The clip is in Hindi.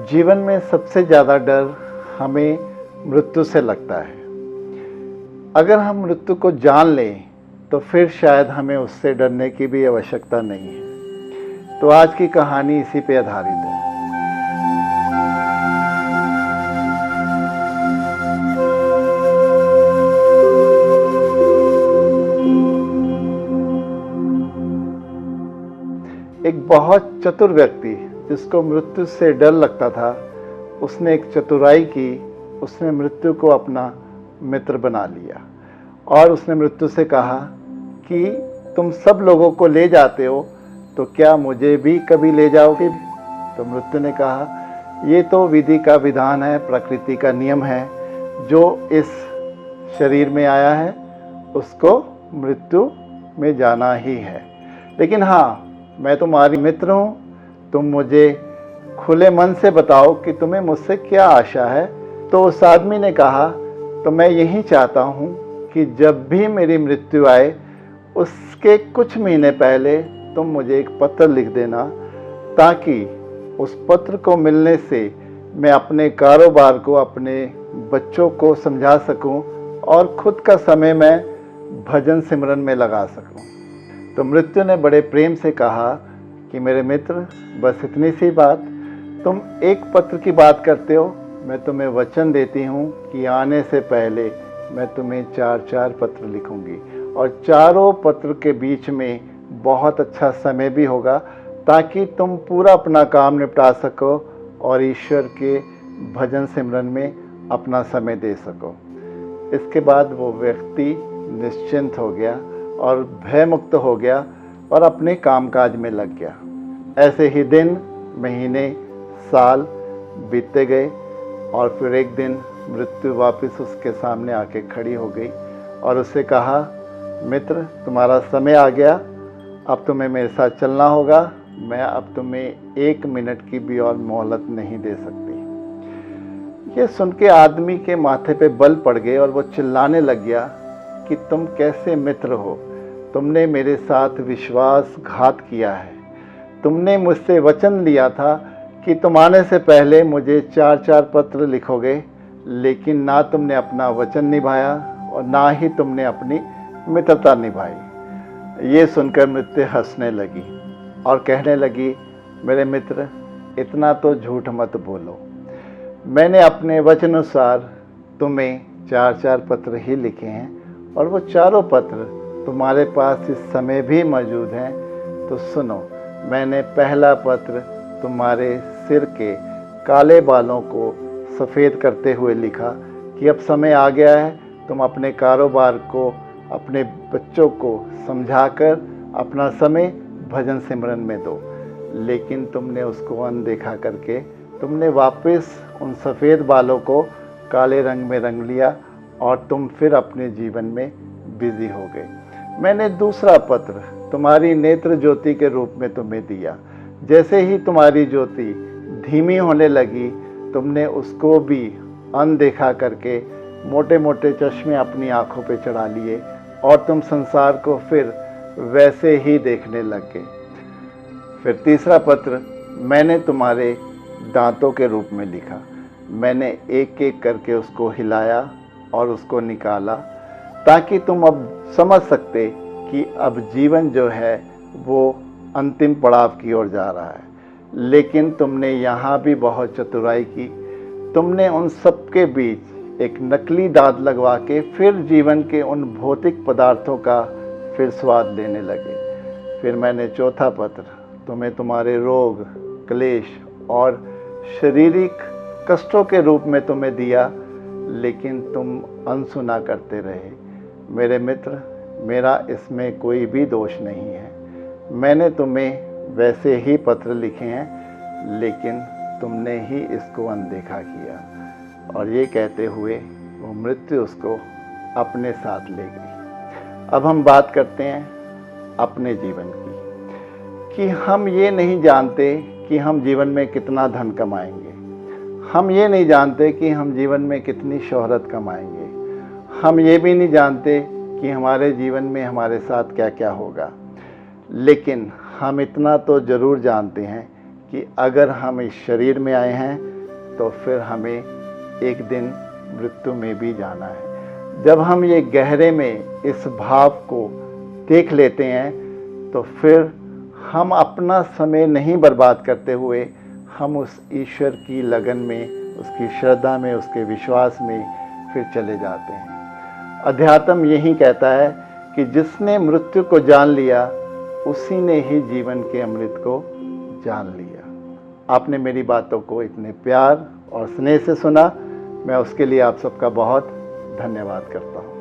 जीवन में सबसे ज़्यादा डर हमें मृत्यु से लगता है। अगर हम मृत्यु को जान लें तो फिर शायद हमें उससे डरने की भी आवश्यकता नहीं है। तो आज की कहानी इसी पे आधारित है। एक बहुत चतुर व्यक्ति जिसको मृत्यु से डर लगता था, उसने एक चतुराई की। उसने मृत्यु को अपना मित्र बना लिया और उसने मृत्यु से कहा कि तुम सब लोगों को ले जाते हो, तो क्या मुझे भी कभी ले जाओगे? तो मृत्यु ने कहा, ये तो विधि का विधान है, प्रकृति का नियम है। जो इस शरीर में आया है उसको मृत्यु में जाना ही है। लेकिन हाँ, मैं तुम्हारी मित्र हूँ, तुम मुझे खुले मन से बताओ कि तुम्हें मुझसे क्या आशा है। तो उस आदमी ने कहा, तो मैं यही चाहता हूँ कि जब भी मेरी मृत्यु आए उसके कुछ महीने पहले तुम मुझे एक पत्र लिख देना, ताकि उस पत्र को मिलने से मैं अपने कारोबार को, अपने बच्चों को समझा सकूं और खुद का समय मैं भजन सिमरन में लगा सकूं। तो मृत्यु ने बड़े प्रेम से कहा कि मेरे मित्र, बस इतनी सी बात, तुम एक पत्र की बात करते हो, मैं तुम्हें वचन देती हूँ कि आने से पहले मैं तुम्हें 4 पत्र लिखूंगी और चारों पत्र के बीच में बहुत अच्छा समय भी होगा, ताकि तुम पूरा अपना काम निपटा सको और ईश्वर के भजन सिमरन में अपना समय दे सको। इसके बाद वो व्यक्ति निश्चिंत हो गया और भयमुक्त हो गया और अपने कामकाज में लग गया। ऐसे ही दिन, महीने, साल बीतते गए और फिर एक दिन मृत्यु वापस उसके सामने आके खड़ी हो गई और उससे कहा, मित्र, तुम्हारा समय आ गया, अब तुम्हें मेरे साथ चलना होगा। मैं अब तुम्हें 1 मिनट की भी और मोहलत नहीं दे सकती। ये सुन के आदमी के माथे पे बल पड़ गए और वो चिल्लाने लग गया कि तुम कैसे मित्र हो? तुमने मेरे साथ विश्वासघात किया है। तुमने मुझसे वचन लिया था कि तुम आने से पहले मुझे 4 पत्र लिखोगे, लेकिन ना तुमने अपना वचन निभाया और ना ही तुमने अपनी मित्रता निभाई। ये सुनकर मृत्यु हंसने लगी और कहने लगी, मेरे मित्र, इतना तो झूठ मत बोलो। मैंने अपने वचनानुसार तुम्हें 4 पत्र ही लिखे हैं और वो चारों पत्र तुम्हारे पास इस समय भी मौजूद हैं। तो सुनो, मैंने पहला पत्र तुम्हारे सिर के काले बालों को सफ़ेद करते हुए लिखा कि अब समय आ गया है, तुम अपने कारोबार को, अपने बच्चों को समझाकर अपना समय भजन सिमरन में दो। लेकिन तुमने उसको अनदेखा करके तुमने वापस उन सफ़ेद बालों को काले रंग में रंग लिया और तुम फिर अपने जीवन में बिजी हो गए। मैंने दूसरा पत्र तुम्हारी नेत्र ज्योति के रूप में तुम्हें दिया। जैसे ही तुम्हारी ज्योति धीमी होने लगी, तुमने उसको भी अनदेखा करके मोटे मोटे चश्मे अपनी आंखों पे चढ़ा लिए और तुम संसार को फिर वैसे ही देखने लग गए। फिर तीसरा पत्र मैंने तुम्हारे दांतों के रूप में लिखा। मैंने एक एक करके उसको हिलाया और उसको निकाला, ताकि तुम अब समझ सकते कि अब जीवन जो है वो अंतिम पड़ाव की ओर जा रहा है। लेकिन तुमने यहाँ भी बहुत चतुराई की। तुमने उन सब के बीच एक नकली दांत लगवा के फिर जीवन के उन भौतिक पदार्थों का फिर स्वाद लेने लगे। फिर मैंने चौथा पत्र तुम्हें तुम्हारे रोग, क्लेश और शारीरिक कष्टों के रूप में तुम्हें दिया, लेकिन तुम अनसुना करते रहे। मेरे मित्र, मेरा इसमें कोई भी दोष नहीं है। मैंने तुम्हें वैसे ही पत्र लिखे हैं, लेकिन तुमने ही इसको अनदेखा किया। और ये कहते हुए वो मृत्यु उसको अपने साथ ले गई। अब हम बात करते हैं अपने जीवन की, कि हम ये नहीं जानते कि हम जीवन में कितना धन कमाएंगे। हम ये नहीं जानते कि हम जीवन में कितनी शोहरत कमाएंगे। हम ये भी नहीं जानते कि हमारे जीवन में हमारे साथ क्या क्या होगा। लेकिन हम इतना तो ज़रूर जानते हैं कि अगर हम इस शरीर में आए हैं तो फिर हमें एक दिन मृत्यु में भी जाना है। जब हम ये गहरे में इस भाव को देख लेते हैं तो फिर हम अपना समय नहीं बर्बाद करते हुए हम उस ईश्वर की लगन में, उसकी श्रद्धा में, उसके विश्वास में फिर चले जाते हैं। अध्यात्म यही कहता है कि जिसने मृत्यु को जान लिया उसी ने ही जीवन के अमृत को जान लिया। आपने मेरी बातों को इतने प्यार और स्नेह से सुना, मैं उसके लिए आप सबका बहुत धन्यवाद करता हूँ।